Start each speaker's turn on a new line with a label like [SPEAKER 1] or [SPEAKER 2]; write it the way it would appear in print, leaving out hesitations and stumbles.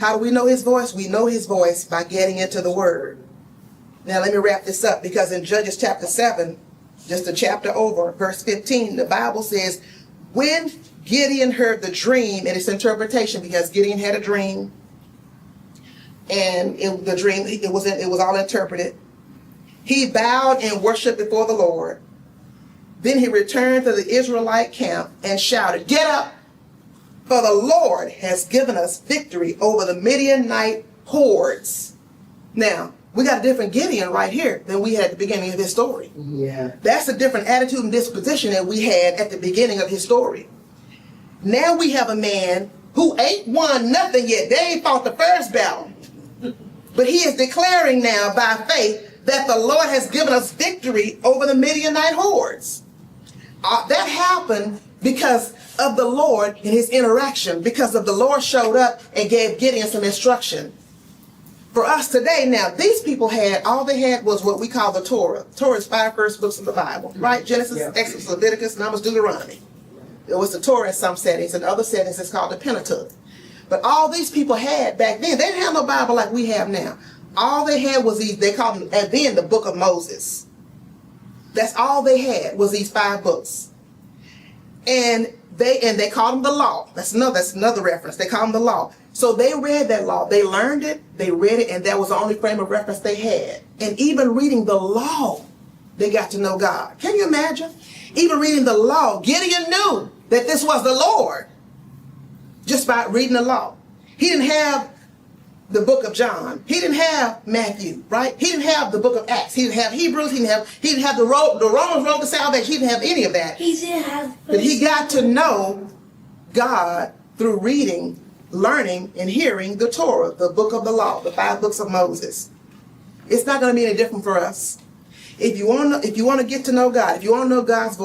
[SPEAKER 1] How do we know his voice? We know his voice by getting into the word. Now let me wrap this up, because in Judges chapter 7, just a chapter over, verse 15, the Bible says, when Gideon heard the dream and its interpretation, because Gideon had a dream, and the dream, it was all interpreted, he bowed and worshiped before the Lord. Then he returned to the Israelite camp and shouted, "Get up, for the Lord has given us victory over the Midianite hordes." Now, we got a different Gideon right here than we had at the beginning of his story.
[SPEAKER 2] Yeah.
[SPEAKER 1] That's a different attitude and disposition that we had at the beginning of his story. Now we have a man who ain't won nothing yet. They ain't fought the first battle. But he is declaring now by faith that the Lord has given us victory over the Midianite hordes. That happened because of the Lord and his interaction, because of the Lord showed up and gave Gideon some instruction. For us today now, these people all they had was what we call the Torah. Torah is 5 first books of the Bible, right? Genesis, Exodus, Leviticus, Numbers, Deuteronomy. It was the Torah in some settings. In other settings, it's called the Pentateuch. But all these people had back then, they didn't have no Bible like we have now. All they had was these, they called them at then the Book of Moses. That's all they had was these 5 books. And they called them the law. That's another reference. They called them the law. So they read that law. They learned it, they read it, and that was the only frame of reference they had. And even reading the law, they got to know God. Can you imagine? Even reading the law, Gideon knew that this was the Lord just by reading the law. He didn't have the book of John. He didn't have Matthew, right? He didn't have the book of Acts. He didn't have Hebrews. He didn't have the Romans road to salvation. He didn't have any of that.
[SPEAKER 3] He didn't have.
[SPEAKER 1] But he got to know God through reading, learning, and hearing the Torah, the book of the law, the 5 books of Moses. It's not going to be any different for us. If you want to get to know God, if you want to know God's voice,